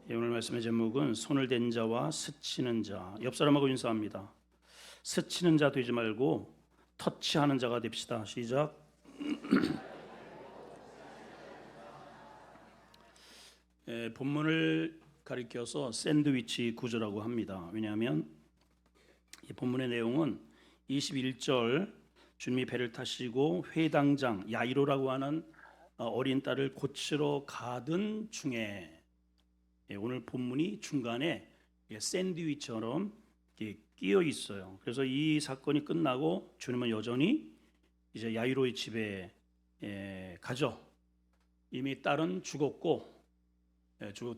오늘 말씀의 제목은 손을 댄 자와 스치는 자. 옆 사람하고 인사합니다. 스치는 자 되지 말고 터치하는 자가 됩시다. 시작. 본문을 가리켜서 샌드위치 구조라고 합니다. 왜냐하면 이 본문의 내용은 21절 주님이 배를 타시고 회당장 야이로라고 하는 어린 딸을 고치러 가던 중에 오늘 본문이 중간에 샌드위치처럼 끼어 있어요. 그래서 이 사건이 끝나고 주님은 여전히 이제 야이로의 집에 가죠. 이미 딸은 죽었고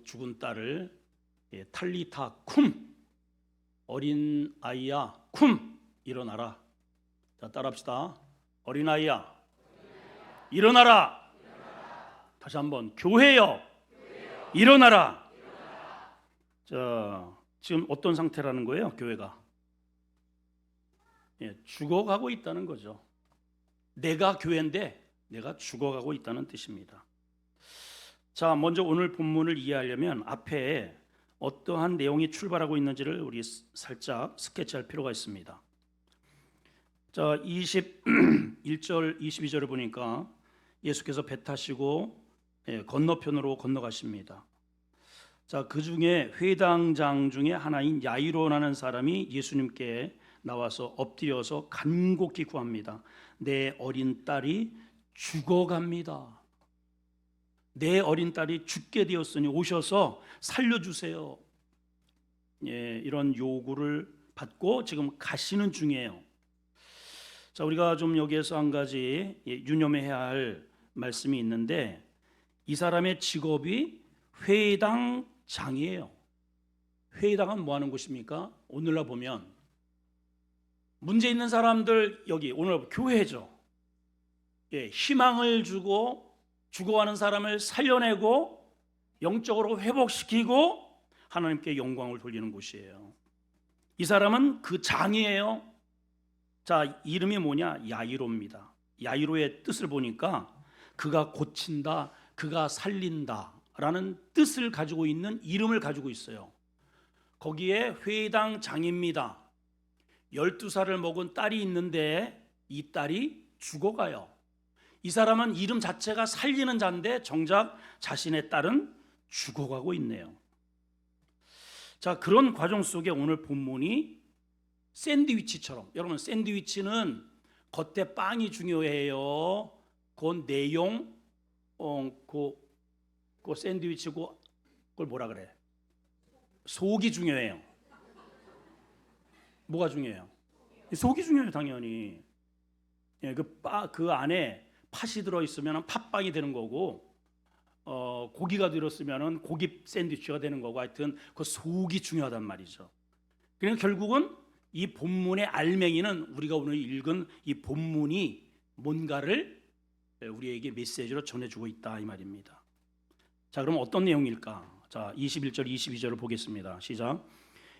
죽은 딸을 탈리타 쿰, 어린 아이야 쿰, 일어나라. 자, 따라합시다. 어린 아이야 일어나라. 다시 한번 교회여 일어나라. 자, 지금 어떤 상태라는 거예요? 교회가 죽어가고 있다는 거죠. 내가 교회인데 내가 죽어가고 있다는 뜻입니다. 자, 먼저 오늘 본문을 이해하려면 앞에 어떠한 내용이 출발하고 있는지를 우리 살짝 스케치할 필요가 있습니다. 자, 21절 22절을 보니까 예수께서 배 타시고 건너편으로 건너가십니다. 자, 그 중에 회당장 중에 하나인 야이로라는 사람이 예수님께 나와서 엎드려서 간곡히 구합니다. 내 어린 딸이 죽어갑니다. 내 어린 딸이 죽게 되었으니 오셔서 살려주세요. 이런 요구를 받고 지금 가시는 중이에요. 자, 우리가 좀 여기에서 한 가지 유념해야 할 말씀이 있는데, 이 사람의 직업이 회당장이에요. 회당은 뭐 하는 곳입니까? 오늘날 보면 문제 있는 사람들, 여기 오늘 교회죠. 희망을 주고 죽어가는 사람을 살려내고 영적으로 회복시키고 하나님께 영광을 돌리는 곳이에요. 이 사람은 그 장이에요. 자, 이름이 뭐냐? 야이로입니다. 야이로의 뜻을 보니까 그가 고친다, 그가 살린다 라는 뜻을 가지고 있는 이름을 가지고 있어요. 거기에 회당장입니다. 12살을 먹은 딸이 있는데 이 딸이 죽어가요. 이 사람은 이름 자체가 살리는 자인데 정작 자신의 딸은 죽어가고 있네요. 자, 그런 과정 속에 오늘 본문이 샌드위치처럼, 여러분 샌드위치는 겉에 빵이 중요해요. 그 내용, 그 샌드위치고 그걸 뭐라 그래? 속이 중요해요. 뭐가 중요해요? 속이 중요해요, 당연히. 그 안에 팥이 들어있으면 팥빵이 되는 거고, 고기가 들었으면 고기 샌드위치가 되는 거고, 하여튼 그 속이 중요하단 말이죠. 그러니까 결국은 이 본문의 알맹이는 우리가 오늘 읽은 이 본문이 뭔가를 우리에게 메시지로 전해주고 있다 이 말입니다. 자, 그럼 어떤 내용일까? 자, 21절 22절을 보겠습니다. 시작.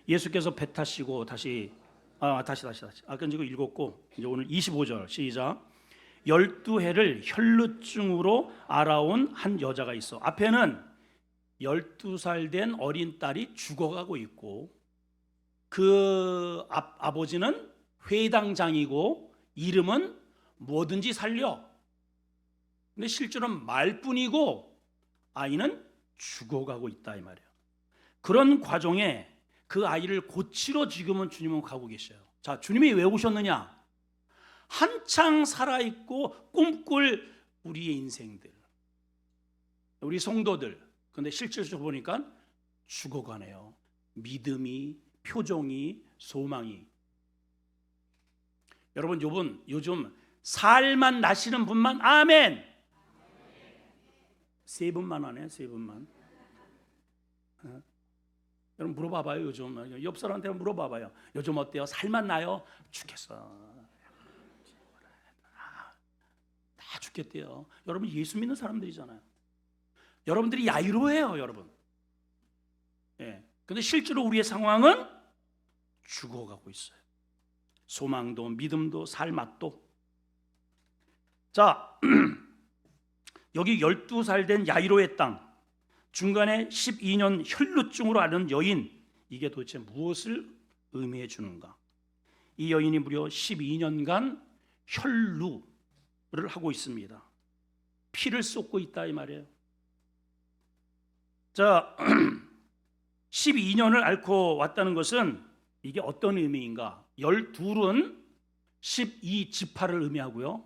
예수께서 배 타시고 다시 아까 이거 읽었고 이제 오늘 25절 시작. 12해를 혈루증으로 알아온 한 여자가 있어. 앞에는 12살 된 어린 딸이 죽어가고 있고, 그 아버지는 회당장이고 이름은 뭐든지 살려. 근데 실제로는 말뿐이고 아이는 죽어가고 있다 이 말이에요. 그런 과정에 그 아이를 고치러 지금은 주님은 가고 계셔요. 자, 주님이 왜 오셨느냐? 한창 살아있고 꿈꿀 우리의 인생들, 우리 성도들. 그런데 실질적으로 보니까 죽어가네요. 믿음이, 표정이, 소망이. 여러분, 요즘 살만 나시는 분만 아멘. 세 분만 하네, 세 분만. 여러분 물어봐봐요. 요즘 옆 사람한테 물어봐봐요. 요즘 어때요? 살만 나요? 죽겠어. 다 죽겠대요. 여러분 예수 믿는 사람들이잖아요. 여러분들이 야이로예요, 여러분. 근데 실제로 우리의 상황은 죽어가고 있어요. 소망도 믿음도 살맛도. 자, 여기 12살 된 야이로의 땅. 중간에 12년 혈루증으로 앓는 여인, 이게 도대체 무엇을 의미해 주는가? 이 여인이 무려 12년간 혈루를 하고 있습니다. 피를 쏟고 있다 이 말이에요. 자, 12년을 앓고 왔다는 것은 이게 어떤 의미인가? 12은 12지파를 의미하고요.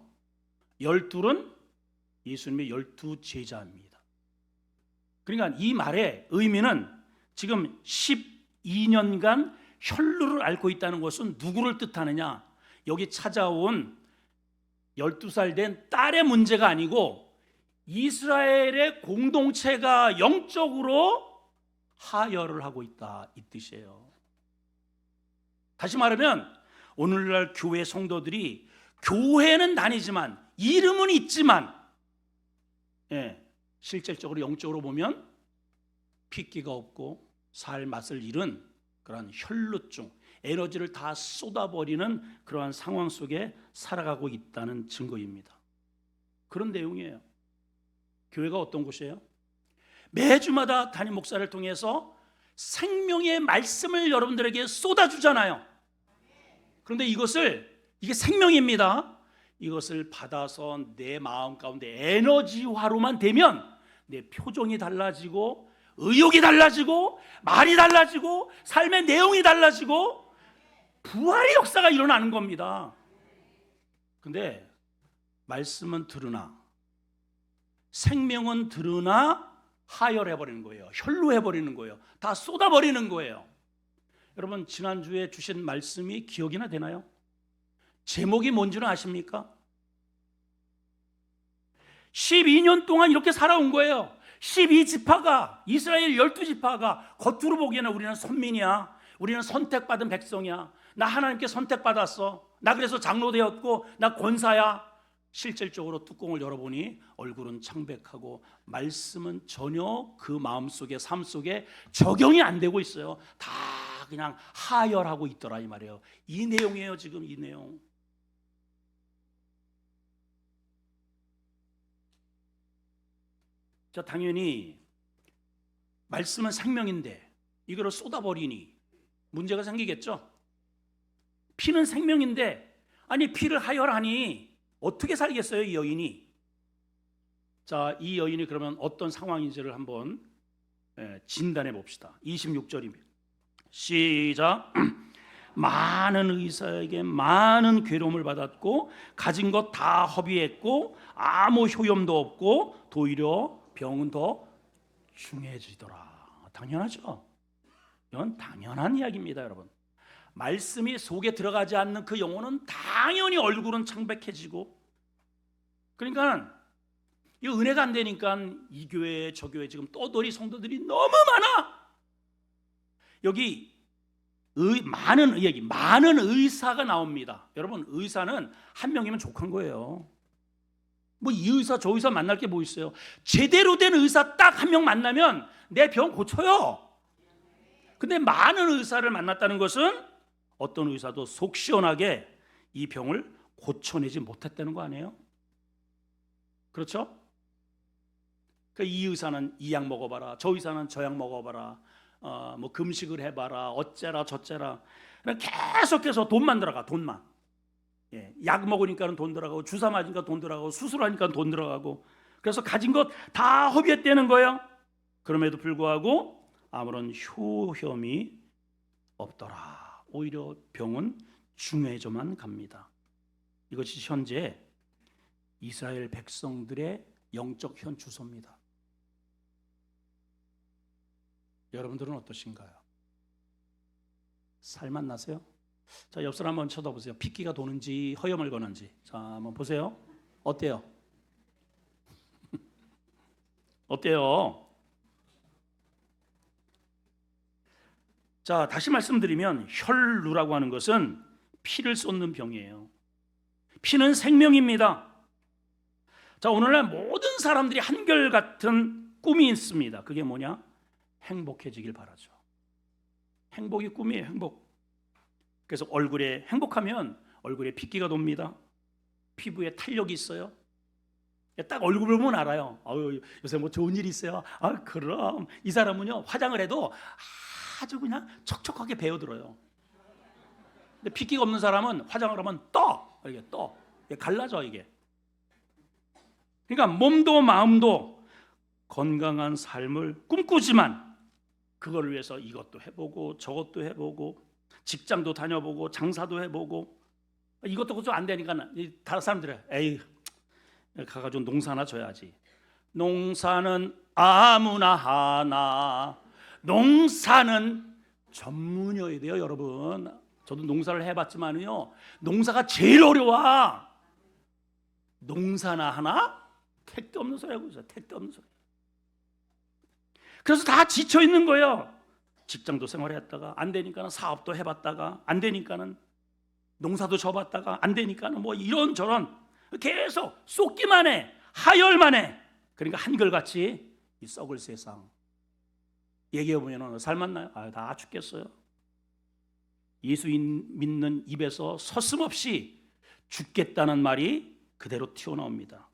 12은 예수님의 12제자입니다. 그러니까 이 말의 의미는 지금 12년간 혈루를 앓고 있다는 것은 누구를 뜻하느냐? 여기 찾아온 12살 된 딸의 문제가 아니고 이스라엘의 공동체가 영적으로 하혈을 하고 있다 이 뜻이에요. 다시 말하면 오늘날 교회 성도들이 교회는 다니지만 이름은 있지만 실질적으로 영적으로 보면 핏기가 없고 살 맛을 잃은 그러한 혈루증, 에너지를 다 쏟아버리는 그러한 상황 속에 살아가고 있다는 증거입니다. 그런 내용이에요. 교회가 어떤 곳이에요? 매주마다 담임 목사를 통해서 생명의 말씀을 여러분들에게 쏟아주잖아요. 그런데 이게 생명입니다. 이것을 받아서 내 마음 가운데 에너지화로만 되면 내 표정이 달라지고 의욕이 달라지고 말이 달라지고 삶의 내용이 달라지고 부활의 역사가 일어나는 겁니다. 근데 말씀은 들으나 생명은 들으나 하혈해버리는 거예요. 혈루해버리는 거예요. 다 쏟아버리는 거예요. 여러분 지난주에 주신 말씀이 기억이나 되나요? 제목이 뭔지는 아십니까? 12년 동안 이렇게 살아온 거예요. 12지파가 이스라엘 12지파가 겉으로 보기에는 우리는 선민이야, 우리는 선택받은 백성이야, 나 하나님께 선택받았어, 나 그래서 장로 되었고 나 권사야. 실질적으로 뚜껑을 열어보니 얼굴은 창백하고 말씀은 전혀 그 마음속에 삶 속에 적용이 안 되고 있어요. 다 그냥 하혈하고 있더라 이 말이에요. 이 내용이에요. 지금 이 내용. 자, 당연히 말씀은 생명인데 이거를 쏟아버리니 문제가 생기겠죠. 피는 생명인데 아니 피를 하혈하니 어떻게 살겠어요 이 여인이? 자, 이 여인이 그러면 어떤 상황인지를 한번 진단해 봅시다. 26절입니다. 시작. 많은 의사에게 많은 괴로움을 받았고 가진 것 다 허비했고 아무 효염도 없고 도리어 병은 더 중해지더라. 당연하죠. 이건 당연한 이야기입니다, 여러분. 말씀이 속에 들어가지 않는 그 영혼은 당연히 얼굴은 창백해지고, 그러니까 이 은혜가 안 되니까 이 교회 저 교회 지금 떠돌이 성도들이 너무 많아. 여기 많은 의사가 나옵니다. 여러분 의사는 한 명이면 족한 거예요. 뭐 이 의사 저 의사 만날 게 뭐 있어요? 제대로 된 의사 딱 한 명 만나면 내 병 고쳐요. 근데 많은 의사를 만났다는 것은 어떤 의사도 속 시원하게 이 병을 고쳐내지 못했다는 거 아니에요? 그렇죠? 그러니까 이 의사는 이 약 먹어봐라, 저 의사는 저 약 먹어봐라, 뭐 금식을 해봐라, 어째라 저째라. 계속해서 돈만 들어가, 돈만. 약 먹으니까는 돈 들어가고, 주사 맞으니까 돈 들어가고, 수술하니까 돈 들어가고, 그래서 가진 것 다 허비했다는 거예요. 그럼에도 불구하고 아무런 효험이 없더라. 오히려 병은 중해져만 갑니다. 이것이 현재 이스라엘 백성들의 영적 현주소입니다. 여러분들은 어떠신가요? 살만 나세요? 자, 옆 사람 한번 쳐다보세요. 핏기가 도는지 허염을 거는지. 자, 한번 보세요. 어때요? 어때요? 자, 다시 말씀드리면 혈루라고 하는 것은 피를 쏟는 병이에요. 피는 생명입니다. 자, 오늘날 모든 사람들이 한결같은 꿈이 있습니다. 그게 뭐냐? 행복해지길 바라죠. 행복이 꿈이에요. 행복. 그래서 얼굴에 행복하면 얼굴에 핏기가 돕니다. 피부에 탄력이 있어요. 딱 얼굴 보면 알아요. 요새 뭐 좋은 일 있어요? 그럼 이 사람은요 화장을 해도 아주 그냥 촉촉하게 배어들어요. 근데 핏기가 없는 사람은 화장을 하면 이게 이게 갈라져 이게. 그러니까 몸도 마음도 건강한 삶을 꿈꾸지만 그걸 위해서 이것도 해보고 저것도 해보고 직장도 다녀보고 장사도 해보고 이것도 그것도 안 되니까 다른 사람들이 에이 가가지고 농사나 져야지. 농사는 아무나 하나. 농사는 전문이어야 돼요, 여러분. 저도 농사를 해봤지만요, 농사가 제일 어려워. 농사나 하나? 택도 없는 소리 하고 있어요. 택도 없는 소리. 그래서 다 지쳐 있는 거예요. 직장도 생활했다가 안 되니까는 사업도 해봤다가 안 되니까는 농사도 져봤다가 안 되니까는 뭐 이런저런 계속 쏟기만 해, 하열만 해. 그러니까 한결같이 이 썩을 세상 얘기해 보면 살맛나요? 다 죽겠어요. 예수 믿는 입에서 서슴없이 죽겠다는 말이 그대로 튀어나옵니다.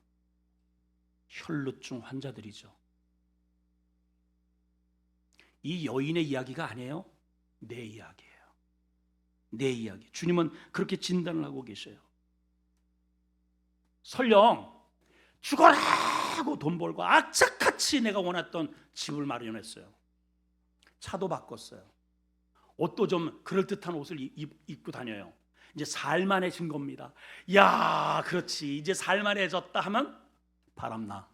혈루증 환자들이죠. 이 여인의 이야기가 아니에요. 내 이야기예요. 내 이야기. 주님은 그렇게 진단을 하고 계셔요. 설령 죽어라고 돈 벌고 악착같이 내가 원했던 집을 마련했어요. 차도 바꿨어요. 옷도 좀 그럴듯한 옷을 입고 다녀요. 이제 살만해진 겁니다. 야, 그렇지. 이제 살만해졌다 하면 바람나.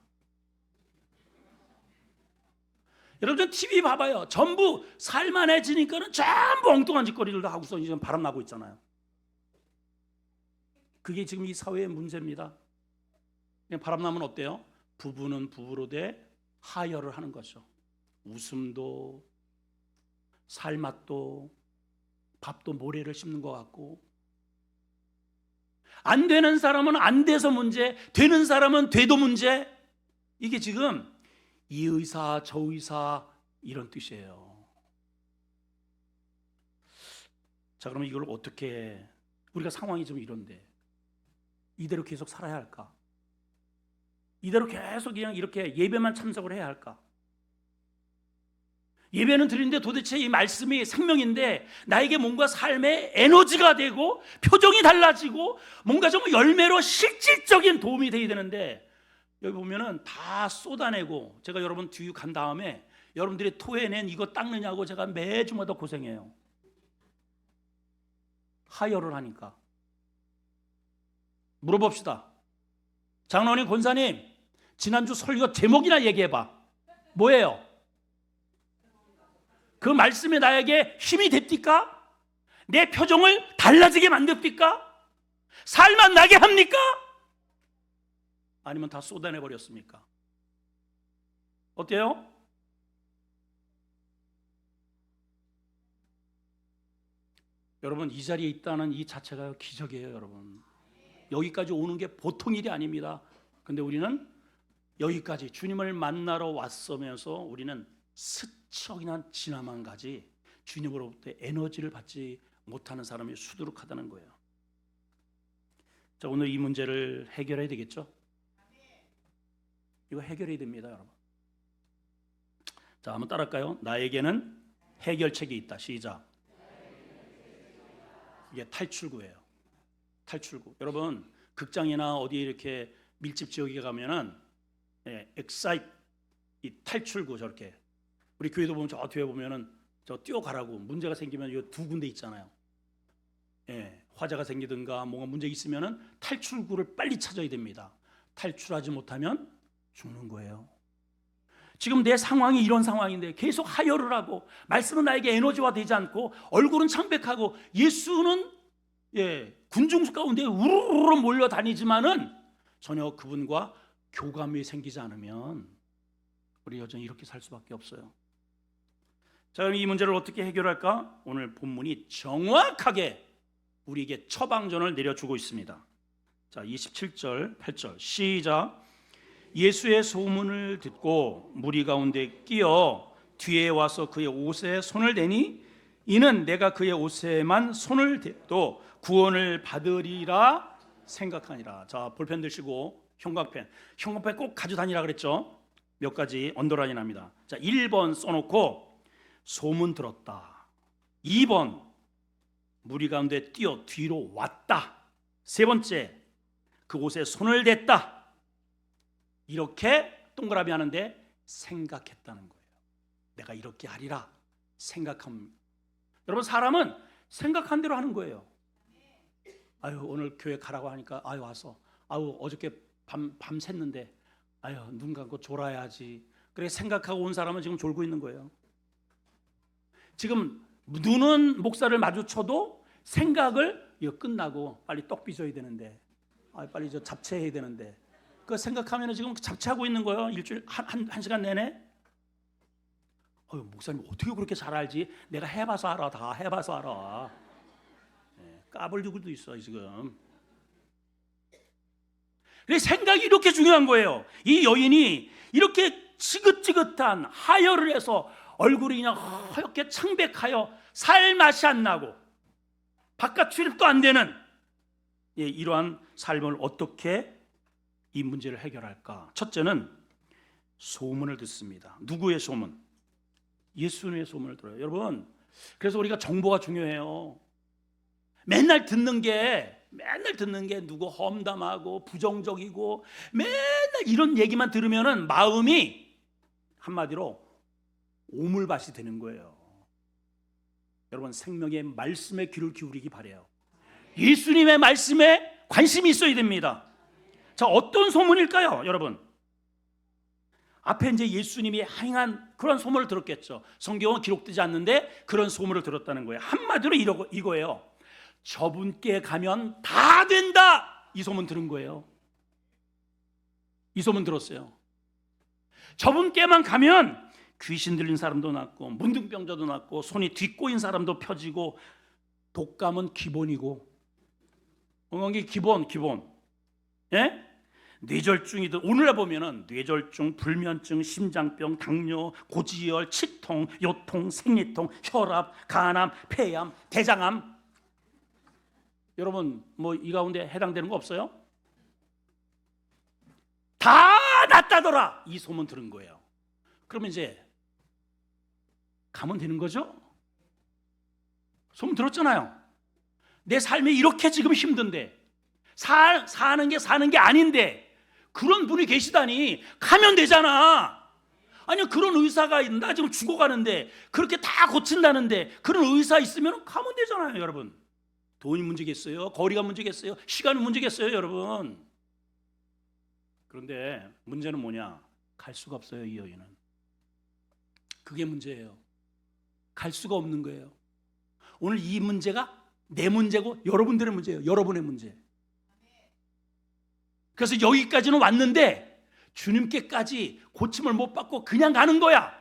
여러분 TV 봐봐요. 전부 살만해지니까는 전부 엉뚱한 짓거리를 다 하고서 이제 바람나고 있잖아요. 그게 지금 이 사회의 문제입니다. 그냥 바람나면 어때요? 부부는 부부로 돼 하혈을 하는 거죠. 웃음도 살맛도 밥도 모래를 씹는 것 같고, 안 되는 사람은 안 돼서 문제, 되는 사람은 돼도 문제. 이게 지금 이 의사 저 의사 이런 뜻이에요. 자, 그러면 이걸 어떻게, 우리가 상황이 좀 이런데 이대로 계속 살아야 할까? 이대로 계속 그냥 이렇게 예배만 참석을 해야 할까? 예배는 드리는데 도대체 이 말씀이 생명인데 나에게 뭔가 삶의 에너지가 되고 표정이 달라지고 뭔가 좀 열매로 실질적인 도움이 돼야 되는데, 여기 보면은 다 쏟아내고, 제가 여러분 뒤에 간 다음에 여러분들이 토해낸 이거 닦느냐고 제가 매주마다 고생해요. 하혈을 하니까. 물어봅시다. 장로님, 권사님, 지난주 설교 제목이나 얘기해봐. 뭐예요? 그 말씀이 나에게 힘이 됩니까? 내 표정을 달라지게 만듭니까? 살만 나게 합니까? 아니면 다 쏟아내버렸습니까? 어때요? 여러분, 이 자리에 있다는 이 자체가 기적이에요. 여러분, 여기까지 오는 게 보통 일이 아닙니다. 근데 우리는 여기까지 주님을 만나러 왔으면서 우리는 스쳐 그냥 지나만 가지 주님으로부터 에너지를 받지 못하는 사람이 수두룩하다는 거예요. 자, 오늘 이 문제를 해결해야 되겠죠? 이거 해결해야 됩니다, 여러분. 자, 한번 따라할까요? 나에게는 해결책이 있다. 시작. 이게 탈출구예요. 탈출구. 여러분, 극장이나 어디 이렇게 밀집 지역에 가면은 엑사이트, 이 탈출구, 저렇게 우리 교회도 보면 저 뒤에 보면은 저 뛰어가라고 문제가 생기면 이 두 군데 있잖아요. 화재가 생기든가 뭔가 문제 있으면은 탈출구를 빨리 찾아야 됩니다. 탈출하지 못하면 죽는 거예요. 지금 내 상황이 이런 상황인데 계속 하혈을 하고 말씀은 나에게 에너지화 되지 않고 얼굴은 창백하고 예수는 군중 가운데 우르르 몰려다니지만은 전혀 그분과 교감이 생기지 않으면 우리 여전히 이렇게 살 수밖에 없어요. 자, 그럼 이 문제를 어떻게 해결할까? 오늘 본문이 정확하게 우리에게 처방전을 내려주고 있습니다. 자, 27절 8절 시작. 예수의 소문을 듣고 무리 가운데 끼어 뒤에 와서 그의 옷에 손을 대니 이는 내가 그의 옷에만 손을 대도 구원을 받으리라 생각하니라. 자, 볼펜 드시고 형광펜 꼭 가져다니라 그랬죠. 몇 가지 언더라인 합니다. 자, 1번 써놓고 소문 들었다. 2번 무리 가운데 뛰어 뒤로 왔다. 세 번째 그곳에 손을 댔다. 이렇게 동그라미 하는데 생각했다는 거예요. 내가 이렇게 하리라 생각합니다. 여러분, 사람은 생각한 대로 하는 거예요. 아유, 오늘 교회 가라고 하니까 아유 와서, 아유 어저께 밤 샜는데 아유 눈 감고 졸아야지. 그래 생각하고 온 사람은 지금 졸고 있는 거예요. 지금 눈은 목사를 마주쳐도 생각을 이거 끝나고 빨리 떡 빚어야 되는데, 빨리 저 잡채해야 되는데, 그 생각하면 지금 잡채하고 있는 거예요. 일주일 한 시간 내내. 목사님 어떻게 그렇게 잘 알지? 내가 해봐서 알아. 다 해봐서 알아. 까불들도 있어 지금. 그래서 생각이 이렇게 중요한 거예요. 이 여인이 이렇게 지긋지긋한 하혈을 해서 얼굴이 그냥 하얗게 창백하여 살 맛이 안 나고 바깥 출입도 안 되는 이러한 삶을 어떻게 이 문제를 해결할까? 첫째는 소문을 듣습니다. 누구의 소문? 예수님의 소문을 들어요. 여러분, 그래서 우리가 정보가 중요해요. 맨날 듣는 게 누구 험담하고 부정적이고 맨날 이런 얘기만 들으면은 마음이 한마디로 오물밭이 되는 거예요. 여러분, 생명의 말씀에 귀를 기울이기 바라요. 예수님의 말씀에 관심이 있어야 됩니다. 자, 어떤 소문일까요, 여러분? 앞에 이제 예수님이 행한 그런 소문을 들었겠죠. 성경은 기록되지 않는데 그런 소문을 들었다는 거예요. 한마디로 이거예요. 저분께 가면 다 된다. 이 소문 들은 거예요. 이 소문 들었어요. 저분께만 가면 귀신 들린 사람도 낫고 문둥병자도 낫고 손이 뒤꼬인 사람도 펴지고 독감은 기본이고 건강이 기본. 예? 뇌졸중이든 오늘날 보면은 뇌졸중, 불면증, 심장병, 당뇨, 고지혈, 치통, 요통, 생리통, 혈압, 간암, 폐암, 대장암. 여러분 뭐 이 가운데 해당되는 거 없어요? 다 낫다더라. 이 소문 들은 거예요. 그러면 이제 가면 되는 거죠? 소문 들었잖아요. 내 삶이 이렇게 지금 힘든데 사는 게 아닌데 그런 분이 계시다니 가면 되잖아. 아니 그런 의사가 있나? 지금 죽어가는데 그렇게 다 고친다는데 그런 의사 있으면 가면 되잖아요. 여러분, 돈이 문제겠어요? 거리가 문제겠어요? 시간이 문제겠어요? 여러분. 그런데 문제는 뭐냐? 갈 수가 없어요. 이 여인은. 그게 문제예요. 갈 수가 없는 거예요. 오늘 이 문제가 내 문제고 여러분들의 문제예요. 여러분의 문제. 그래서 여기까지는 왔는데 주님께까지 고침을 못 받고 그냥 가는 거야.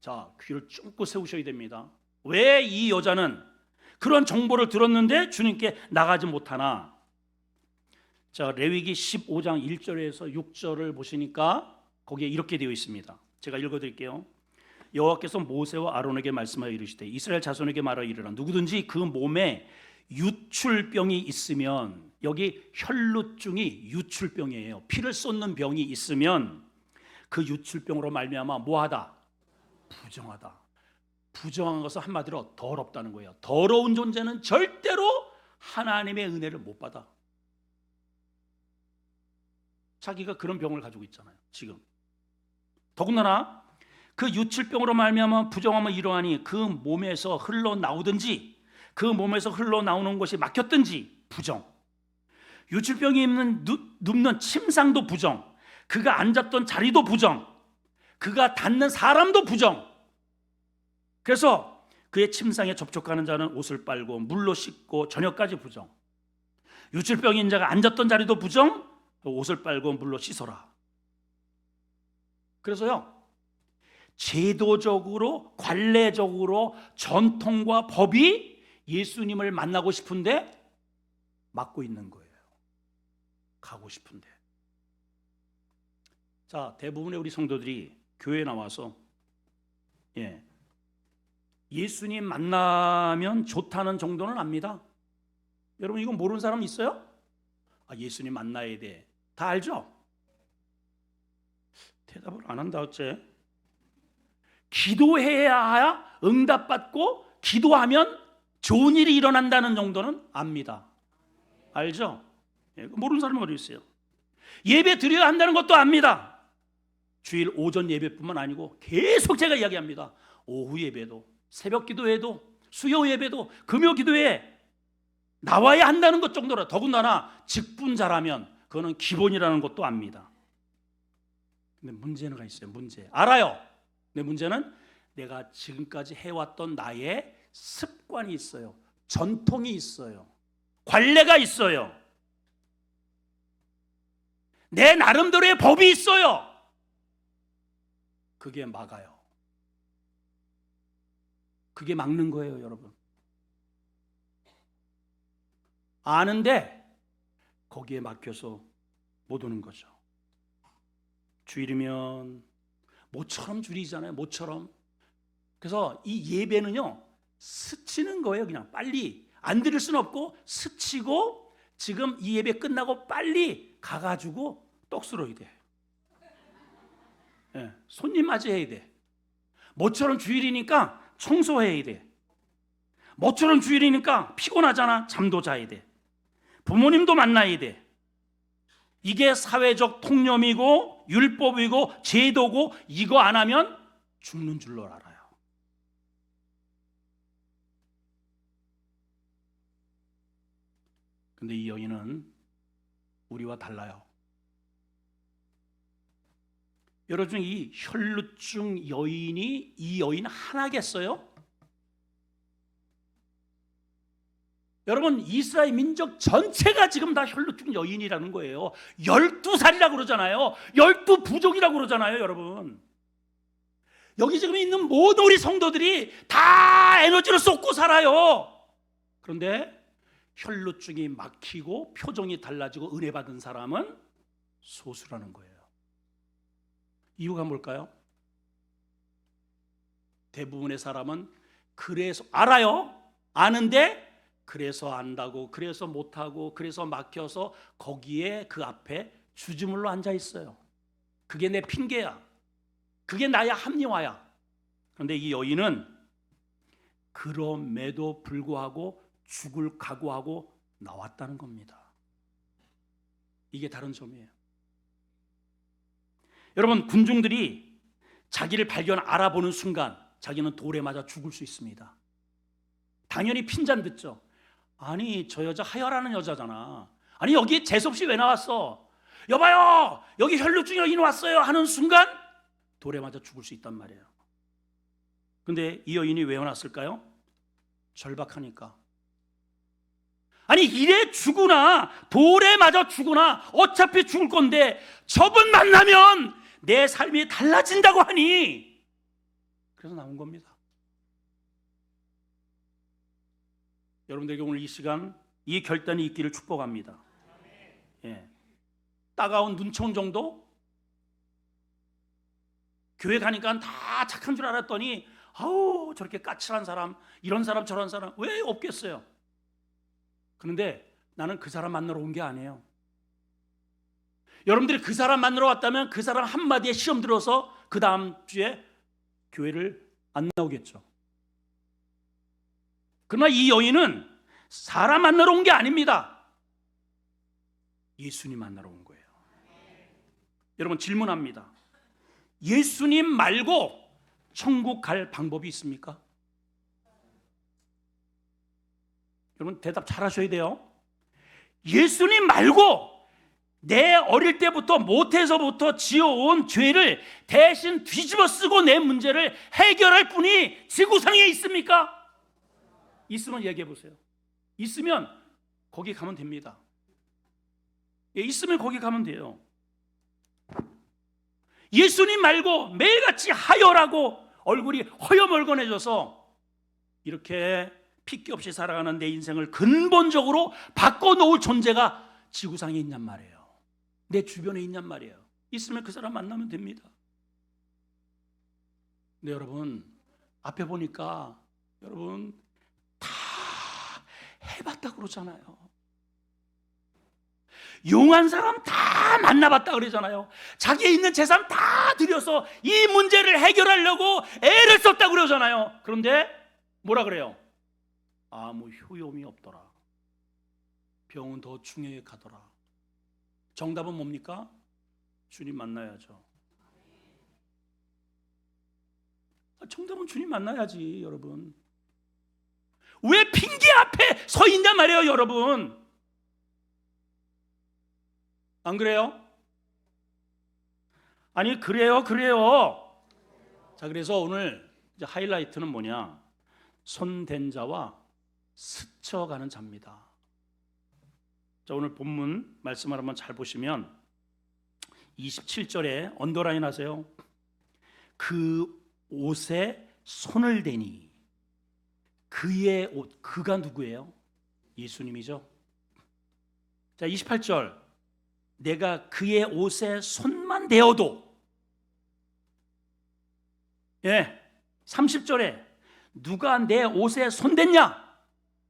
자, 귀를 쫑긋 세우셔야 됩니다. 왜 이 여자는 그런 정보를 들었는데 주님께 나가지 못하나? 자, 레위기 15장 1절에서 6절을 보시니까 거기에 이렇게 되어 있습니다. 제가 읽어드릴게요. 여호와께서 모세와 아론에게 말씀하여 이르시되 이스라엘 자손에게 말하여 이르라. 누구든지 그 몸에 유출병이 있으면, 여기 혈루증이 유출병이에요. 피를 쏟는 병이 있으면 그 유출병으로 말미암아 뭐하다? 부정하다. 부정한 것은 한마디로 더럽다는 거예요. 더러운 존재는 절대로 하나님의 은혜를 못 받아. 자기가 그런 병을 가지고 있잖아요. 지금 더군다나 그 유출병으로 말미암아 부정함을 이러하니 그 몸에서 흘러나오든지 그 몸에서 흘러나오는 것이 막혔든지 부정. 유출병이 눕는 침상도 부정. 그가 앉았던 자리도 부정. 그가 닿는 사람도 부정. 그래서 그의 침상에 접촉하는 자는 옷을 빨고 물로 씻고 저녁까지 부정. 유출병인 자가 앉았던 자리도 부정. 옷을 빨고 물로 씻어라. 그래서요, 제도적으로 관례적으로 전통과 법이 예수님을 만나고 싶은데 막고 있는 거예요. 가고 싶은데. 자, 대부분의 우리 성도들이 교회에 나와서 예수님 만나면 좋다는 정도는 압니다. 여러분, 이거 모르는 사람 있어요? 예수님 만나야 돼. 다 알죠? 대답을 안 한다 어째? 기도해야 응답받고 기도하면 좋은 일이 일어난다는 정도는 압니다. 알죠? 모르는 사람이 어디 있어요? 예배 드려야 한다는 것도 압니다. 주일 오전 예배뿐만 아니고 계속 제가 이야기합니다. 오후 예배도, 새벽 기도회도, 수요 예배도, 금요 기도회 나와야 한다는 것 정도라. 더군다나 직분자라면 그거는 기본이라는 것도 압니다. 근데 문제가 있어요. 문제 알아요. 근데 문제는 내가 지금까지 해왔던 나의 습관이 있어요. 전통이 있어요. 관례가 있어요. 내 나름대로의 법이 있어요. 그게 막아요. 그게 막는 거예요, 여러분. 아는데 거기에 막혀서 못 오는 거죠. 주일이면 모처럼 주일이잖아요. 모처럼. 그래서 이 예배는요, 스치는 거예요. 그냥 빨리 안 드릴 수는 없고 스치고 지금 이 예배 끝나고 빨리 가가지고 떡스러야 돼. 예, 손님 맞이해야 돼. 모처럼 주일이니까 청소해야 돼. 모처럼 주일이니까 피곤하잖아. 잠도 자야 돼. 부모님도 만나야 돼. 이게 사회적 통념이고 율법이고 제도고 이거 안 하면 죽는 줄로 알아요. 근데 이 여인은 우리와 달라요. 여러분, 이 혈루증 여인이 이 여인 하나겠어요? 여러분, 이스라엘 민족 전체가 지금 다 혈루증 여인이라는 거예요. 12살이라고 그러잖아요. 12부족이라고 그러잖아요, 여러분. 여기 지금 있는 모든 우리 성도들이 다 에너지를 쏟고 살아요. 그런데 혈루증이 막히고 표정이 달라지고 은혜 받은 사람은 소수라는 거예요. 이유가 뭘까요? 대부분의 사람은 그래서 알아요. 아는데 그래서 안다고, 그래서 못하고, 그래서 막혀서 거기에 그 앞에 주저물러 앉아 있어요. 그게 내 핑계야. 그게 나의 합리화야. 그런데 이 여인은 그럼에도 불구하고 죽을 각오하고 나왔다는 겁니다. 이게 다른 점이에요. 여러분, 군중들이 자기를 알아보는 순간 자기는 돌에 맞아 죽을 수 있습니다. 당연히 핀잔 듣죠. 아니, 저 여자 하혈하는 여자잖아. 아니, 여기 재수없이 왜 나왔어? 여봐요, 여기 혈루증 여인 왔어요 하는 순간 돌에 맞아 죽을 수 있단 말이에요. 근데 이 여인이 왜 왔을까요? 절박하니까. 아니, 이래 죽으나 돌에 맞아 죽으나 어차피 죽을 건데 저분 만나면 내 삶이 달라진다고 하니 그래서 나온 겁니다. 여러분들에게 오늘 이 시간 이 결단이 있기를 축복합니다. 예. 따가운 눈총 정도? 교회 가니까 다 착한 줄 알았더니 아우, 저렇게 까칠한 사람, 이런 사람 저런 사람 왜 없겠어요? 그런데 나는 그 사람 만나러 온 게 아니에요. 여러분들이 그 사람 만나러 왔다면 그 사람 한마디에 시험 들어서 그 다음 주에 교회를 안 나오겠죠. 그러나 이 여인은 사람 만나러 온 게 아닙니다. 예수님 만나러 온 거예요. 여러분, 질문합니다. 예수님 말고 천국 갈 방법이 있습니까? 여러분, 대답 잘 하셔야 돼요. 예수님 말고 내 어릴 때부터 못해서부터 지어온 죄를 대신 뒤집어 쓰고 내 문제를 해결할 분이 지구상에 있습니까? 있으면 얘기해 보세요. 있으면 거기 가면 됩니다. 예, 있으면 거기 가면 돼요. 예수님 말고 매일같이 하혈하고 얼굴이 허여멀건해져서 이렇게 핏기 없이 살아가는 내 인생을 근본적으로 바꿔놓을 존재가 지구상에 있냔 말이에요. 내 주변에 있냔 말이에요. 있으면 그 사람 만나면 됩니다. 근데 여러분, 앞에 보니까 여러분 다 해봤다 그러잖아요. 용한 사람 다 만나봤다 그러잖아요. 자기의 있는 재산 다 들여서 이 문제를 해결하려고 애를 썼다 그러잖아요. 그런데 뭐라 그래요? 아무 효용이 없더라. 병은 더 중요해 가더라. 정답은 뭡니까? 주님 만나야죠. 정답은 주님 만나야지, 여러분. 왜 핑계 앞에 서 있냔 말이에요, 여러분. 안 그래요? 아니, 그래요. 자, 그래서 오늘 이제 하이라이트는 뭐냐? 손댄 자와 스쳐가는 자입니다. 자, 오늘 본문 말씀을 한번 잘 보시면 27절에 언더라인 하세요. 그 옷에 손을 대니. 그의 옷, 그가 누구예요? 예수님이죠. 자, 28절. 내가 그의 옷에 손만 대어도. 예. 30절에 누가 내 옷에 손 댔냐?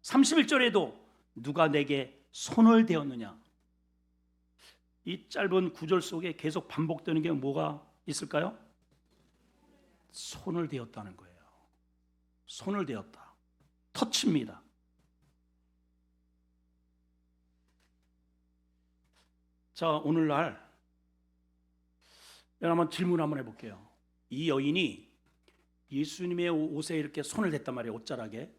31절에도 누가 내게 손을 대었느냐? 이 짧은 구절 속에 계속 반복되는 게 뭐가 있을까요? 손을 대었다는 거예요. 손을 대었다. 터치입니다. 자, 오늘날 한번 질문 한번 해볼게요. 이 여인이 예수님의 옷에 이렇게 손을 댔단 말이에요. 옷자락에.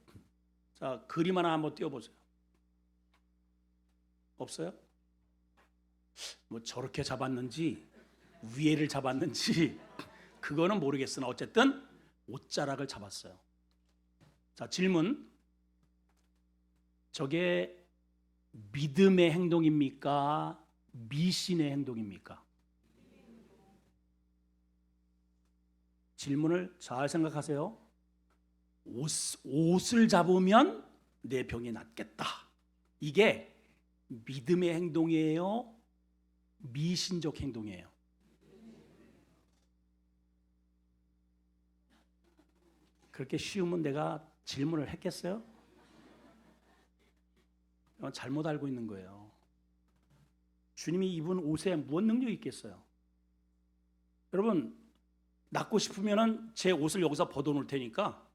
자, 그림 하나 한번 띄워보세요. 없어요? 뭐 저렇게 잡았는지 위에를 잡았는지 그거는 모르겠으나 어쨌든 옷자락을 잡았어요. 자, 질문. 저게 믿음의 행동입니까? 미신의 행동입니까? 질문을 잘 생각하세요. 옷을 잡으면 내 병이 낫겠다. 이게 믿음의 행동이에요? 미신적 행동이에요? 그렇게 쉬우면 내가 질문을 했겠어요? 잘못 알고 있는 거예요. 주님이 입은 옷에 무슨 능력이 있겠어요? 여러분, 낫고 싶으면 제 옷을 여기서 벗어놓을 테니까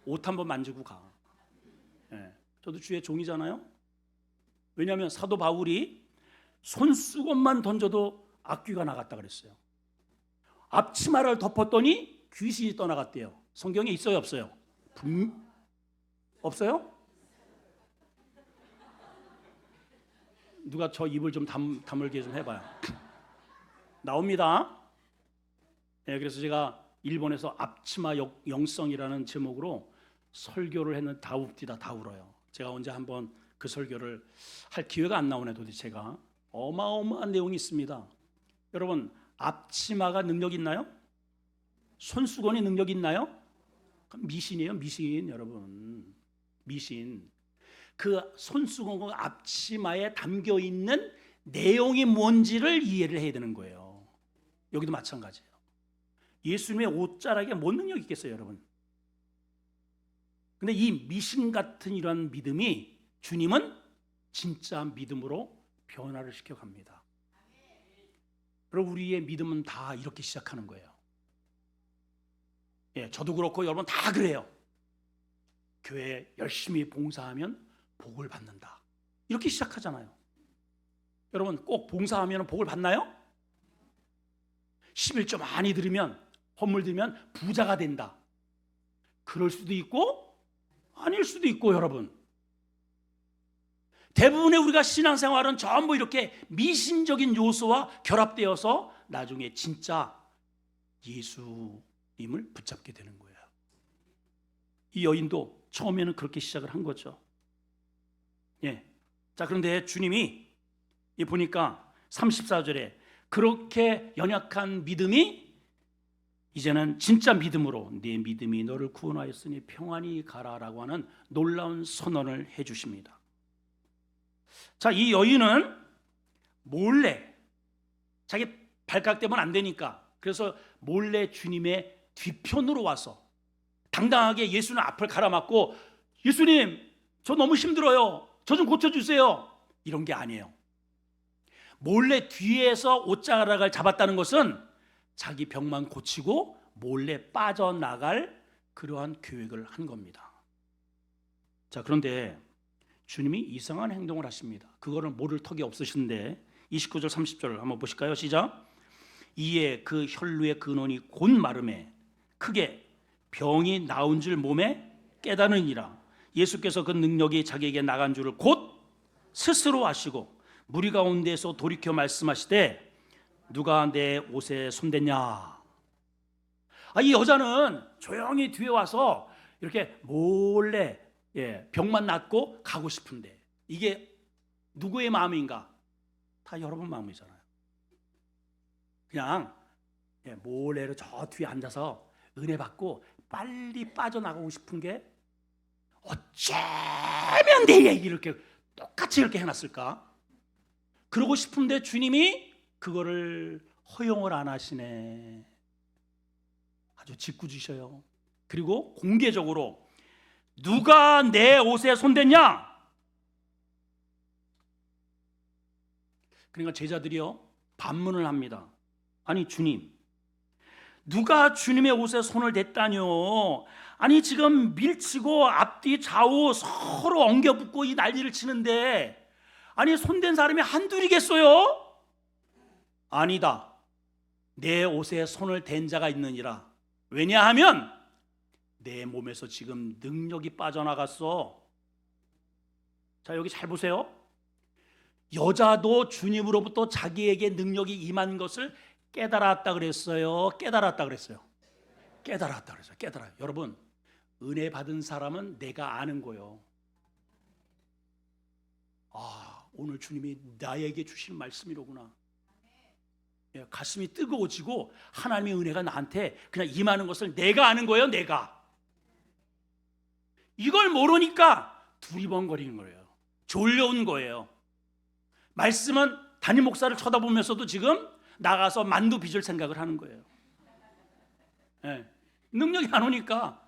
옷 한번 만지고 가. 예, 저도 주의 종이잖아요. 왜냐하면 사도 바울이 손수건만 던져도 악귀가 나갔다 그랬어요. 앞치마를 덮었더니 귀신이 떠나갔대요. 성경에 있어요, 없어요? 없어요? 누가 저 입을 좀 다물게 좀 해봐요. 나옵니다. 네, 그래서 제가 일본에서 앞치마 영성이라는 제목으로 설교를 했는데 다 웁디다 다 울어요. 제가 언제 한번 그 설교를 할 기회가 안 나오네 도대체가. 어마어마한 내용이 있습니다. 여러분, 앞치마가 능력 있나요? 손수건이 능력 있나요? 미신이에요, 미신. 여러분, 미신. 그 손수건과 앞치마에 담겨 있는 내용이 뭔지를 이해를 해야 되는 거예요. 여기도 마찬가지예요. 예수님의 옷자락에 뭔 능력이 있겠어요, 여러분? 근데 이 미신 같은 이런 믿음이 주님은 진짜 믿음으로 변화를 시켜갑니다. 그리고 우리의 믿음은 다 이렇게 시작하는 거예요. 예, 저도 그렇고 여러분 다 그래요. 교회 열심히 봉사하면 복을 받는다. 이렇게 시작하잖아요. 여러분 꼭 봉사하면 복을 받나요? 11조 많이 들으면, 헌물 들으면 부자가 된다. 그럴 수도 있고 아닐 수도 있고, 여러분. 대부분의 우리가 신앙생활은 전부 이렇게 미신적인 요소와 결합되어서 나중에 진짜 예수님을 붙잡게 되는 거예요. 이 여인도 처음에는 그렇게 시작을 한 거죠. 예. 자, 그런데 주님이 보니까 34절에 그렇게 연약한 믿음이 이제는 진짜 믿음으로 내 믿음이 너를 구원하였으니 평안히 가라라고 하는 놀라운 선언을 해주십니다. 자, 이 여인은 몰래, 자기 발각 때문에 안 되니까, 그래서 몰래 주님의 뒤편으로 와서 당당하게 예수님 앞을 가로막고, 예수님 저 너무 힘들어요, 저 좀 고쳐주세요, 이런 게 아니에요. 몰래 뒤에서 옷자락을 잡았다는 것은 자기 병만 고치고 몰래 빠져나갈 그러한 계획을 한 겁니다. 자, 그런데 주님이 이상한 행동을 하십니다. 그거를 모를 턱이 없으신데 29절 30절 한번 보실까요? 시작. 이에 그 혈루의 근원이 곧 마름에 크게 병이 나온 줄 몸에 깨달으니라. 예수께서 그 능력이 자기에게 나간 줄을 곧 스스로 아시고 무리 가운데서 돌이켜 말씀하시되 누가 내 옷에 손댔냐. 이 여자는 조용히 뒤에 와서 이렇게 몰래 병만 낫고 가고 싶은데 이게 누구의 마음인가? 다 여러분 마음이잖아요. 그냥 몰래로 저 뒤에 앉아서 은혜 받고 빨리 빠져나가고 싶은 게 어쩌면 내 얘기를 이렇게 똑같이 이렇게 해놨을까? 그러고 싶은데 주님이 그거를 허용을 안 하시네. 아주 짓궂으셔요. 그리고 공개적으로 누가 내 옷에 손댔냐? 그러니까 제자들이요 반문을 합니다. 아니 주님, 누가 주님의 옷에 손을 댔다뇨? 아니 지금 밀치고 앞뒤 좌우 서로 엉겨붙고 이 난리를 치는데 아니 손댄 사람이 한둘이겠어요? 아니다. 내 옷에 손을 댄 자가 있느니라. 왜냐하면 내 몸에서 지금 능력이 빠져나갔어. 자, 여기 잘 보세요. 여자도 주님으로부터 자기에게 능력이 임한 것을 깨달았다 그랬어요. 깨달았다 그랬어요. 깨달았다 그랬어요. 깨달아요. 여러분, 은혜 받은 사람은 내가 아는 거예요. 오늘 주님이 나에게 주신 말씀이로구나. 가슴이 뜨거워지고 하나님의 은혜가 나한테 그냥 임하는 것을 내가 아는 거예요. 내가. 이걸 모르니까 두리번거리는 거예요. 졸려온 거예요. 말씀은 담임 목사를 쳐다보면서도 지금 나가서 만두 빚을 생각을 하는 거예요. 능력이 안 오니까.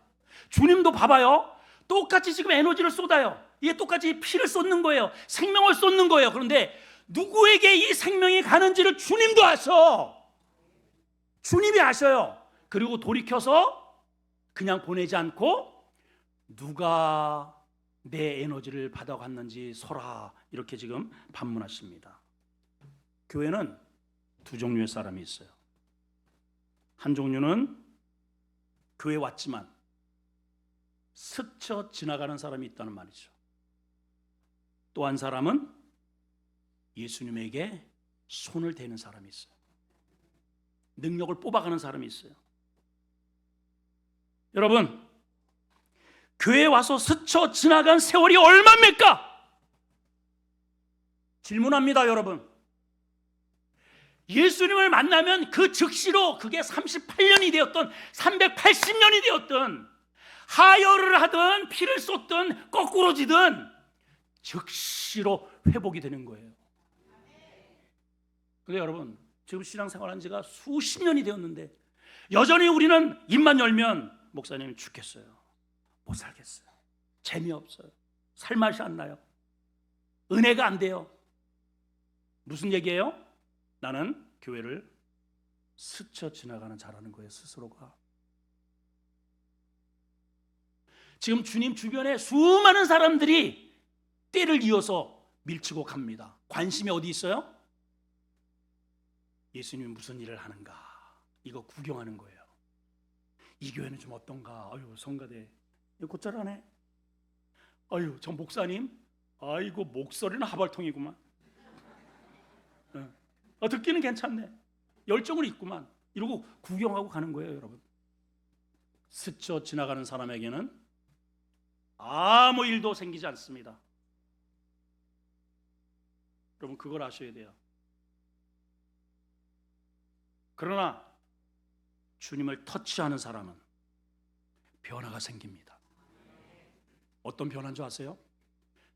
주님도 봐봐요. 똑같이 지금 에너지를 쏟아요. 이게 똑같이 피를 쏟는 거예요. 생명을 쏟는 거예요. 그런데 누구에게 이 생명이 가는지를 주님도 아셔. 주님이 아셔요. 그리고 돌이켜서 그냥 보내지 않고 누가 내 에너지를 받아갔는지 서라, 이렇게 지금 반문하십니다. 교회는 두 종류의 사람이 있어요. 한 종류는 교회 왔지만 스쳐 지나가는 사람이 있다는 말이죠. 또 한 사람은 예수님에게 손을 대는 사람이 있어요. 능력을 뽑아가는 사람이 있어요. 여러분, 교회에 와서 스쳐 지나간 세월이 얼마입니까? 질문합니다, 여러분. 예수님을 만나면 그 즉시로 그게 38년이 되었던 380년이 되었던 하혈을 하든 피를 쏟든 거꾸로지든 즉시로 회복이 되는 거예요. 근데 여러분, 지금 신앙생활한 지가 수십 년이 되었는데 여전히 우리는 입만 열면 목사님 죽겠어요, 못 살겠어요, 재미없어요, 살맛이 안 나요, 은혜가 안 돼요. 무슨 얘기예요? 나는 교회를 스쳐 지나가는 자라는 거예요, 스스로가. 지금 주님 주변에 수많은 사람들이 때를 이어서 밀치고 갑니다. 관심이 어디 있어요? 예수님이 무슨 일을 하는가, 이거 구경하는 거예요. 이 교회는 좀 어떤가? 아유, 성가대 곧잘 하네. 아유, 저 목사님, 아이고 목소리는 하발통이구만. 듣기는 괜찮네, 열정은 있구만, 이러고 구경하고 가는 거예요. 여러분, 스쳐 지나가는 사람에게는 아무 일도 생기지 않습니다. 여러분, 그걸 아셔야 돼요. 그러나 주님을 터치하는 사람은 변화가 생깁니다. 어떤 변화인 줄 아세요?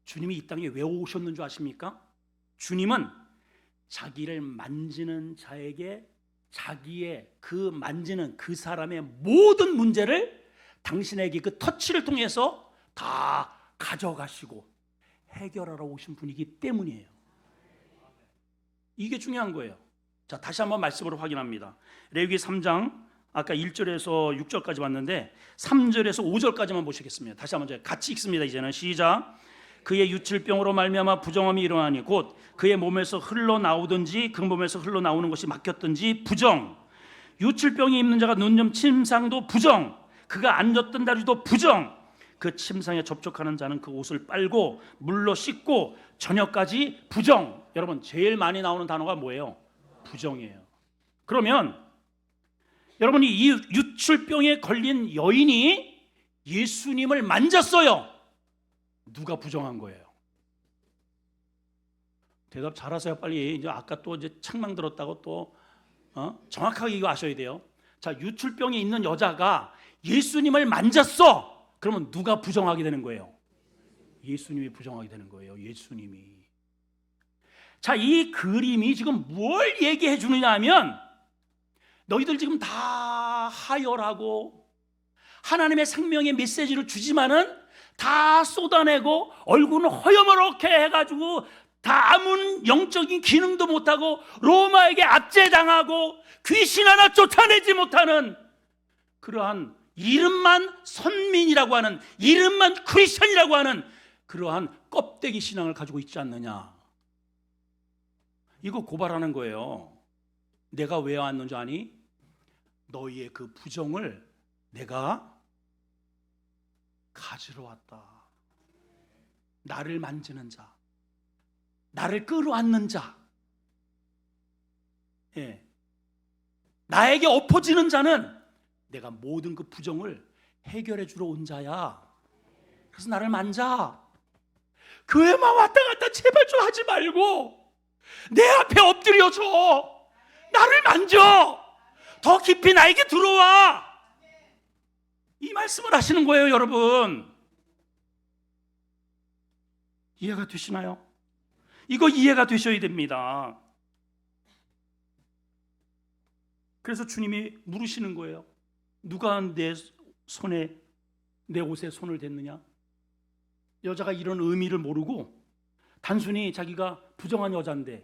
주님이 이 땅에 왜 오셨는 줄 아십니까? 주님은 자기를 만지는 자에게 자기의 그 만지는 그 사람의 모든 문제를 당신에게 그 터치를 통해서 다 가져가시고 해결하러 오신 분이기 때문이에요. 이게 중요한 거예요. 자, 다시 한번 말씀으로 확인합니다. 레위기 3장 아까 1절에서 6절까지 봤는데 3절에서 5절까지만 보시겠습니다. 다시 한번 같이 읽습니다. 이제는 시작. 그의 유칠병으로 말미암아 부정함이 일어나니 곧 그의 몸에서 흘러나오든지 그 몸에서 흘러나오는 것이 막혔든지 부정. 유칠병이 있는 자가 눈염 침상도 부정. 그가 앉았던 다리도 부정. 그 침상에 접촉하는 자는 그 옷을 빨고 물로 씻고 저녁까지 부정. 여러분, 제일 많이 나오는 단어가 뭐예요? 부정이에요. 그러면 여러분이 이 유출병에 걸린 여인이 예수님을 만졌어요. 누가 부정한 거예요? 대답 잘하세요. 빨리. 이제 아까 또 이제 책망 들었다고 또 정확하게 이거 아셔야 돼요. 자, 유출병이 있는 여자가 예수님을 만졌어. 그러면 누가 부정하게 되는 거예요? 예수님이 부정하게 되는 거예요. 예수님이. 자, 이 그림이 지금 뭘 얘기해 주느냐 하면 너희들 지금 다 하혈하고 하나님의 생명의 메시지를 주지만은 다 쏟아내고 얼굴은 허여멀게 해가지고 다 아무 영적인 기능도 못하고 로마에게 압제당하고 귀신 하나 쫓아내지 못하는 그러한 이름만 선민이라고 하는, 이름만 크리스천이라고 하는 그러한 껍데기 신앙을 가지고 있지 않느냐. 이거 고발하는 거예요. 내가 왜 왔는지 아니? 너희의 그 부정을 내가 가지러 왔다. 나를 만지는 자, 나를 끌어안는 자, 나에게 엎어지는 자는 내가 모든 그 부정을 해결해 주러 온 자야. 그래서 나를 만져. 교회만 왔다 갔다 제발 좀 하지 말고 내 앞에 엎드려줘. 나를 만져. 더 깊이 나에게 들어와. 이 말씀을 하시는 거예요, 여러분. 이해가 되시나요? 이거 이해가 되셔야 됩니다. 그래서 주님이 물으시는 거예요. 누가 내 손에, 내 옷에 손을 댔느냐? 여자가 이런 의미를 모르고 단순히 자기가 부정한 여자인데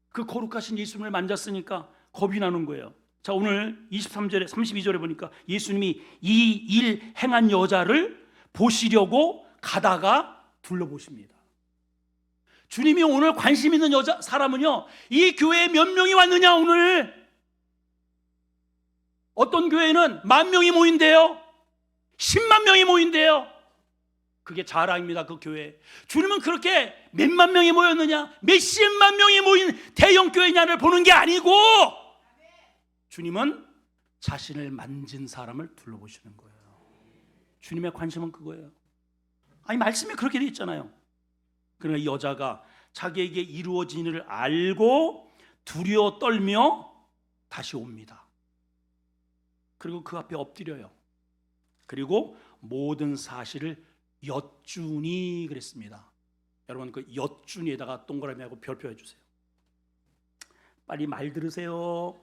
그 거룩하신 예수님을 만졌으니까 겁이 나는 거예요. 자, 오늘 23절에 32절에 보니까 예수님이 이 일 행한 여자를 보시려고 가다가 둘러보십니다. 주님이 오늘 관심 있는 여자 사람은요, 이 교회에 몇 명이 왔느냐 오늘? 어떤 교회는 10,000명이 모인대요. 10만 명이 모인대요. 그게 자랑입니다. 그 교회. 주님은 그렇게 몇만 명이 모였느냐, 몇십만 명이 모인 대형 교회냐를 보는 게 아니고 주님은 자신을 만진 사람을 둘러보시는 거예요. 주님의 관심은 그거예요. 아니, 말씀에 그렇게 돼 있잖아요. 그러나 이 여자가 자기에게 이루어진 일을 알고 두려워 떨며 다시 옵니다. 그리고 그 앞에 엎드려요. 그리고 모든 사실을 여쭈니 그랬습니다. 여러분, 그 여쭈니에다가 동그라미하고 별표 해주세요. 빨리 말 들으세요.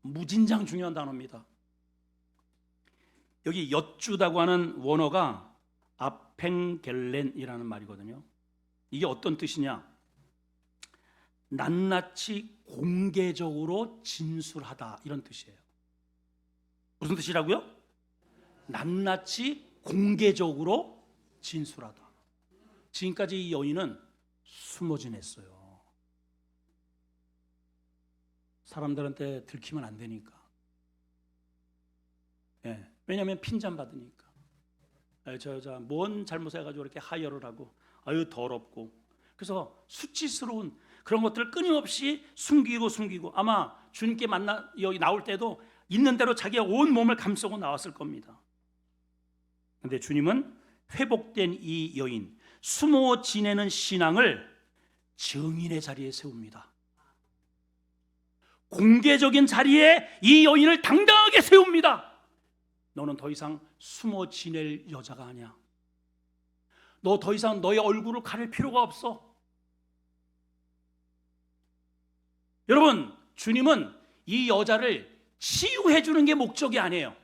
무진장 중요한 단어입니다. 여기 여쭈다고 하는 원어가 아펜겔렌이라는 말이거든요. 이게 어떤 뜻이냐? 낱낱이 공개적으로 진술하다, 이런 뜻이에요. 무슨 뜻이라고요? 낱낱이 공개적으로 진술하다. 지금까지 이 여인은 숨어 지냈어요. 사람들한테 들키면 안 되니까. 왜냐하면 핀잔 받으니까. 저 여자 뭔 잘못해가지고 이렇게 하혈을 하고, 아유 더럽고. 그래서 수치스러운 그런 것들을 끊임없이 숨기고 아마 주님께 여기 나올 때도 있는 대로 자기의 온 몸을 감싸고 나왔을 겁니다. 그런데 주님은 회복된 이 여인, 숨어 지내는 신앙을 증인의 자리에 세웁니다. 공개적인 자리에 이 여인을 당당하게 세웁니다. 너는 더 이상 숨어 지낼 여자가 아니야. 너 더 이상 너의 얼굴을 가릴 필요가 없어. 여러분, 주님은 이 여자를 치유해 주는 게 목적이 아니에요.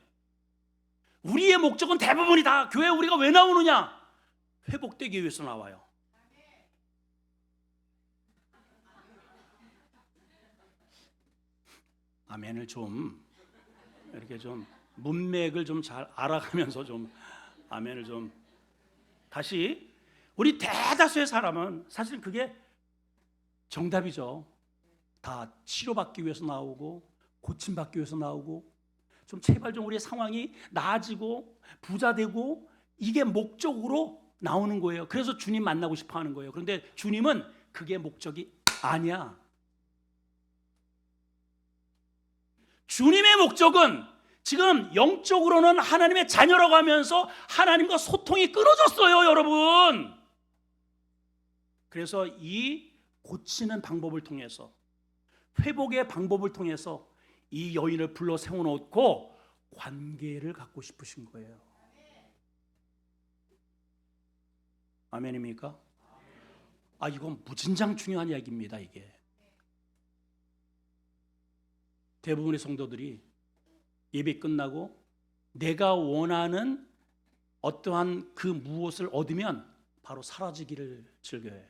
우리의 목적은 대부분이 다 교회에 우리가 왜 나오느냐? 회복되기 위해서 나와요. 아멘을 좀 이렇게 좀 문맥을 좀 잘 알아가면서 좀 아멘을 좀. 다시, 우리 대다수의 사람은 사실 그게 정답이죠. 다 치료받기 위해서 나오고 고침받기 위해서 나오고 좀 제발 좀 우리의 상황이 나아지고 부자 되고 이게 목적으로 나오는 거예요. 그래서 주님 만나고 싶어 하는 거예요. 그런데 주님은 그게 목적이 아니야. 주님의 목적은 지금 영적으로는 하나님의 자녀라고 하면서 하나님과 소통이 끊어졌어요, 여러분. 그래서 이 고치는 방법을 통해서, 회복의 방법을 통해서 이 여인을 불러 세워놓고 관계를 갖고 싶으신 거예요. 아멘입니까? 이건 무진장 중요한 이야기입니다. 이게 대부분의 성도들이 예배 끝나고 내가 원하는 어떠한 그 무엇을 얻으면 바로 사라지기를 즐겨해요.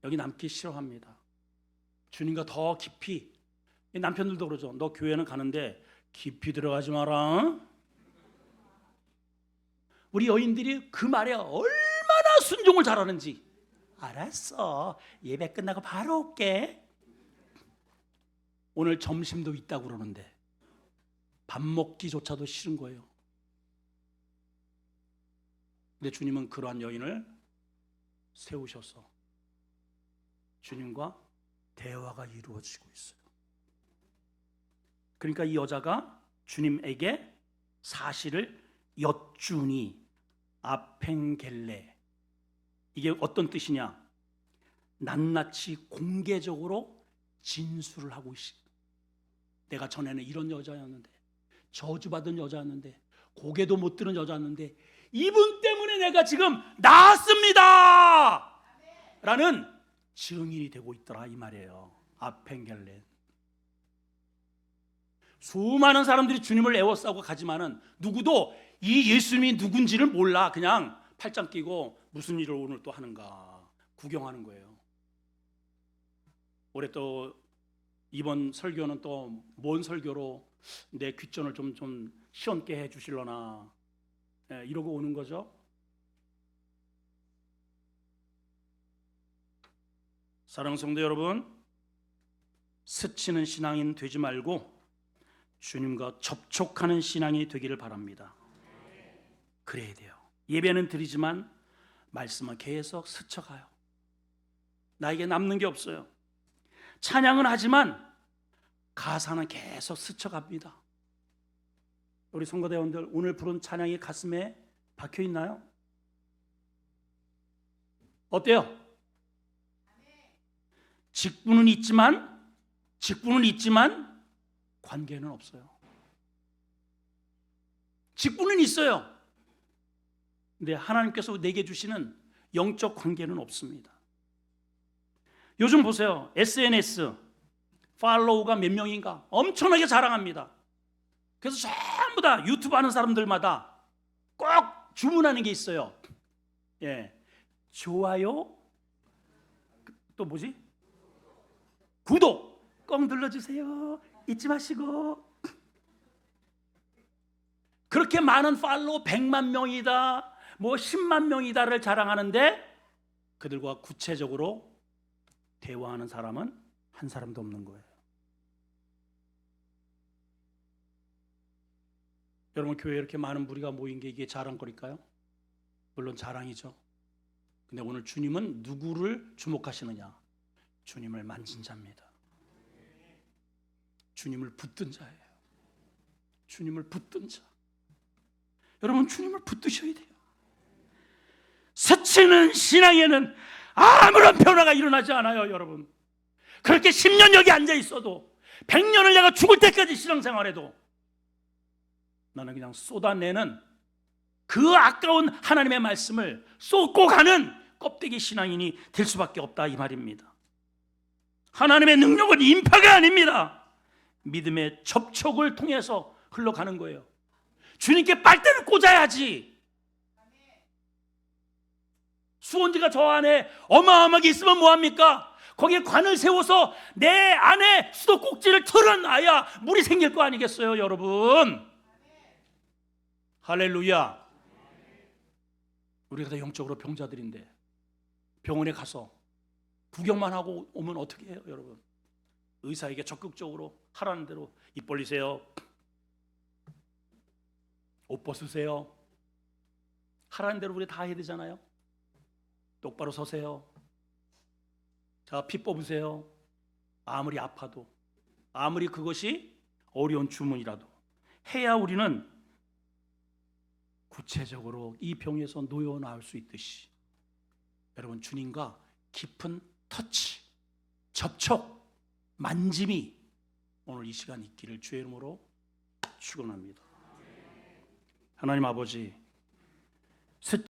여기 남기 싫어합니다. 주님과 더 깊이. 남편들도 그러죠. 너 교회는 가는데 깊이 들어가지 마라. 우리 여인들이 그 말에 얼마나 순종을 잘하는지. 알았어, 예배 끝나고 바로 올게. 오늘 점심도 있다고 그러는데 밥 먹기조차도 싫은 거예요. 근데 주님은 그러한 여인을 세우셔서 주님과 대화가 이루어지고 있어요. 그러니까 이 여자가 주님에게 사실을 여쭈니, 아펜겔레, 이게 어떤 뜻이냐? 낱낱이 공개적으로 진술을 하고 있어. 내가 전에는 이런 여자였는데, 저주받은 여자였는데, 고개도 못 드는 여자였는데 이분 때문에 내가 지금 나았습니다 라는 증인이 되고 있더라, 이 말이에요. 아펜겔레. 수많은 사람들이 주님을 애워싸고 가지만은 누구도 이 예수님이 누군지를 몰라. 그냥 팔짱 끼고 무슨 일을 오늘 또 하는가 구경하는 거예요. 올해 또 이번 설교는 또 뭔 설교로 내 귓전을 좀 시원케 해 주실려나, 이러고 오는 거죠. 사랑하는 성도 여러분, 스치는 신앙인 되지 말고 주님과 접촉하는 신앙이 되기를 바랍니다. 그래야 돼요. 예배는 드리지만 말씀은 계속 스쳐가요. 나에게 남는 게 없어요. 찬양은 하지만 가사는 계속 스쳐갑니다. 우리 성도대원들, 오늘 부른 찬양이 가슴에 박혀 있나요? 어때요? 직분은 있지만 관계는 없어요. 직분은 있어요. 근데 하나님께서 내게 주시는 영적 관계는 없습니다. 요즘 보세요. SNS 팔로우가 몇 명인가 엄청나게 자랑합니다. 그래서 전부 다 유튜브 하는 사람들마다 꼭 주문하는 게 있어요. 좋아요, 또 뭐지? 구독 꼭 눌러주세요. 잊지 마시고. 그렇게 많은 팔로우 100만 명이다, 뭐 10만 명이다를 자랑하는데 그들과 구체적으로 대화하는 사람은 한 사람도 없는 거예요. 여러분, 교회에 이렇게 많은 무리가 모인 게 이게 자랑거릴까요? 물론 자랑이죠. 근데 오늘 주님은 누구를 주목하시느냐? 주님을 만진 자입니다. 주님을 붙든 자예요. 주님을 붙든 자. 여러분, 주님을 붙드셔야 돼요. 스치는 신앙에는 아무런 변화가 일어나지 않아요, 여러분. 그렇게 10년 여기 앉아 있어도, 100년을 내가 죽을 때까지 신앙생활해도 나는 그냥 쏟아내는 그 아까운 하나님의 말씀을 쏟고 가는 껍데기 신앙인이 될 수밖에 없다, 이 말입니다. 하나님의 능력은 인파가 아닙니다. 믿음의 접촉을 통해서 흘러가는 거예요. 주님께 빨대를 꽂아야지. 수온지가 저 안에 어마어마하게 있으면 뭐합니까? 거기에 관을 세워서 내 안에 수도꼭지를 털어놔야 물이 생길 거 아니겠어요, 여러분? 할렐루야. 우리가 다 영적으로 병자들인데 병원에 가서 구경만 하고 오면 어떻게 해요, 여러분? 의사에게 적극적으로 하라는 대로 입 벌리세요, 옷 벗으세요, 하라는 대로 우리 다 해야 되잖아요. 똑바로 서세요. 자, 피 뽑으세요. 아무리 아파도, 아무리 그것이 어려운 주문이라도 해야 우리는 구체적으로 이 병에서 놓여 나올 수 있듯이 여러분, 주님과 깊은 터치, 접촉, 만짐이 오늘 이 시간 있기를 주의 이름으로 축원합니다. 하나님 아버지,